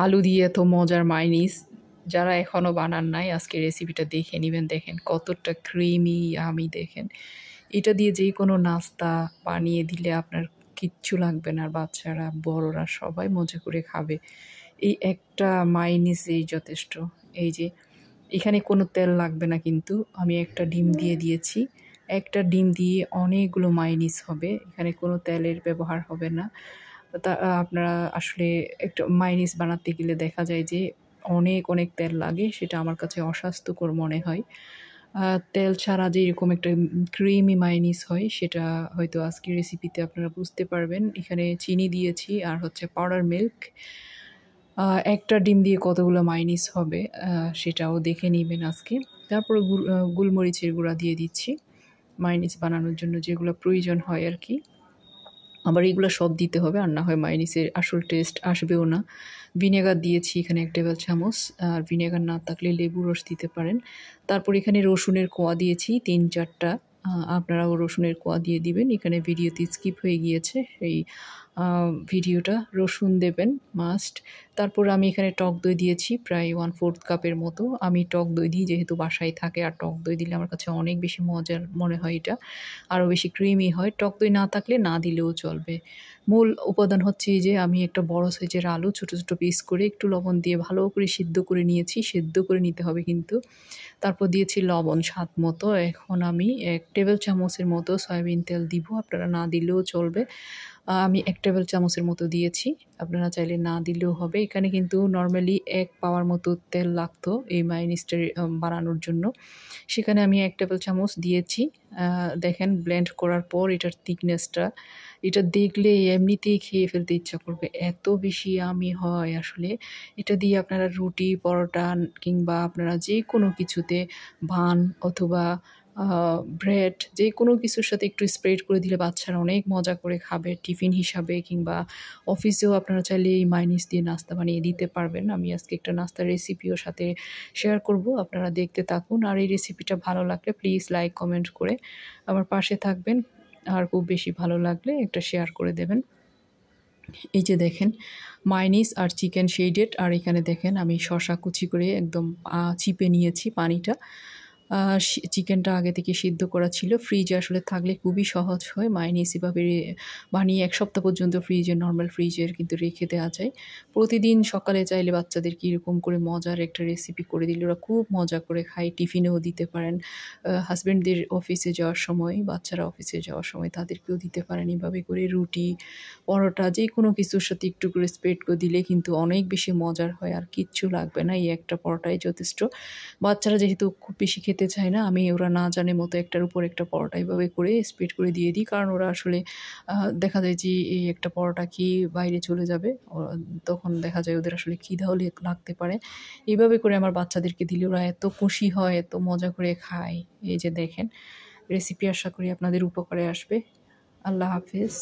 আলু দিয়ে এত মজার মাইনিস যারা এখনও বানান নাই আজকে রেসিপিটা দেখে নেবেন। দেখেন কতটা ক্রিমি আমি, দেখেন এটা দিয়ে যে কোনো নাস্তা বানিয়ে দিলে আপনার কিচ্ছু লাগবে না, আর বাচ্চারা বড়রা সবাই মজা করে খাবে। এই একটা মাইনিসেই যথেষ্ট। এই যে এখানে কোনো তেল লাগবে না, কিন্তু আমি একটা ডিম দিয়ে দিয়েছি। একটা ডিম দিয়ে অনেকগুলো মাইনিস হবে, এখানে কোনো তেলের ব্যবহার হবে না। তা আপনারা আসলে একটা মাইনিস বানাতে গেলে দেখা যায় যে অনেক অনেক তেল লাগে, সেটা আমার কাছে অস্বাস্থ্যকর মনে হয়। তেল ছাড়া যে এরকম একটা ক্রিমি মাইনিস হয় সেটা হয়তো আজকের রেসিপিতে আপনারা বুঝতে পারবেন। এখানে চিনি দিয়েছি আর হচ্ছে পাউডার মিল্ক। একটা ডিম দিয়ে কতগুলো মাইনিস হবে সেটাও দেখে নিবেন আজকে। তারপরে গোলমরিচের গুঁড়া দিয়ে দিচ্ছি মাইনিস বানানোর জন্য যেগুলো প্রয়োজন হয় আর কি। আবার এগুলো সব দিতে হবে, আর না হয় মাইনিসের আসল টেস্ট আসবেও না। ভিনেগার দিয়েছি এখানে 1 টেবিল চামচ, আর ভিনেগার না থাকলে লেবু রস দিতে পারেন। তারপর এখানে রসুনের কোয়া দিয়েছি 3-4টা, আপনারাও রসুনের কোয়া দিয়ে দিবেন। এখানে ভিডিওতে স্কিপ হয়ে গিয়েছে সেই ভিডিওটা, রসুন দেবেন মাস্ট। তারপর আমি এখানে টক দই দিয়েছি প্রায় 1/4 কাপের মতো। আমি টক দই দিই যেহেতু বাসায় থাকে, আর টক দই দিলে আমার কাছে অনেক বেশি মজার মনে হয়, এটা আরও বেশি ক্রিমি হয়। টক দই না থাকলে না দিলেও চলবে। মূল উপাদান হচ্ছে এই যে আমি একটা বড় সাইজের আলু ছোট ছোট পিস করে একটু লবণ দিয়ে ভালো করে সিদ্ধ করে নিয়েছি, সিদ্ধ করে নিতে হবে কিন্তু। তারপর দিয়েছি লবণ স্বাদ মতো। এখন আমি 1 টেবিল চামচের মতো সয়াবিন তেল দিব, আপনারা না দিলেও চলবে। আমি 1 টেবিল চামচের মতো দিয়েছি, আপনারা চাইলে না দিলেও হবে। এখানে কিন্তু নর্মালি 1 পাওয়ার মতো তেল লাগতো এই মায়োনিজটা বানানোর জন্য, সেখানে আমি 1 টেবিল চামচ দিয়েছি। দেখেন ব্লেন্ড করার পর এটার থিকনেসটা, এটা দেখলে এমনিতেই খেয়ে ফেলতে ইচ্ছা করবে, এত বেশি ইয়াম্মি হয় আসলে। এটা দিয়ে আপনারা রুটি, পরোটা কিংবা আপনারা যে কোনো কিছুতে বান অথবা ব্রেড যে কোনো কিছুর সাথে একটু স্প্রেড করে দিলে বাচ্চারা অনেক মজা করে খাবে টিফিন হিসাবে, কিংবা অফিসেও আপনারা চাইলে এই মায়োনিজ দিয়ে নাস্তা বানিয়ে দিতে পারবেন। আমি আজকে একটা নাস্তার রেসিপিও সাথে শেয়ার করব, আপনারা দেখতে থাকুন। আর এই রেসিপিটা ভালো লাগলে প্লিজ লাইক কমেন্ট করে আমার পাশে থাকবেন, আর খুব বেশি ভালো লাগলে একটা শেয়ার করে দেবেন। এই যে দেখেন মায়োনিজ আর চিকেন শেডেড, আর এখানে দেখেন আমি শসা কুচি করে একদম চিপে নিয়েছি পানিটা। চিকেনটা আগে থেকে সিদ্ধ করা ছিল, ফ্রিজে আসলে থাকলে খুবই সহজ হয়। মায়োনিজ এভাবে বানিয়ে 1 সপ্তাহ পর্যন্ত ফ্রিজে, নর্মাল ফ্রিজের কিন্তু রেখে দেওয়া যায়। প্রতিদিন সকালে চাইলে বাচ্চাদেরকে এরকম করে মজার একটা রেসিপি করে দিলে ওরা খুব মজা করে খায়, টিফিনেও দিতে পারেন। হাজব্যান্ডদের অফিসে যাওয়ার সময়, বাচ্চারা অফিসে যাওয়ার সময় তাদেরকেও দিতে পারেন এভাবে করে। রুটি, পরোটা যে কোনো কিছুর সাথে একটু করে স্প্রেড করে দিলে কিন্তু অনেক বেশি মজার হয়, আর কিচ্ছু লাগবে না, এই একটা পরোটাই যথেষ্ট। বাচ্চারা যেহেতু খুব বেশি খেতে চায় না, আমি ওরা না জানে মতো একটার উপর একটা পরোটা এভাবে করে স্প্রেড করে দিয়ে দিই, কারণ ওরা আসলে দেখা যায় যে এই একটা পরোটা খেয়ে বাইরে চলে যাবে, তখন দেখা যায় ওদের আসলে খিদাও লাগতে পারে। এইভাবে করে আমার বাচ্চাদেরকে দিলে ওরা এত খুশি হয়, এত মজা করে খায়। এই যে দেখেন রেসিপি, আশা করি আপনাদের উপকারে আসবে। আল্লাহ হাফেজ।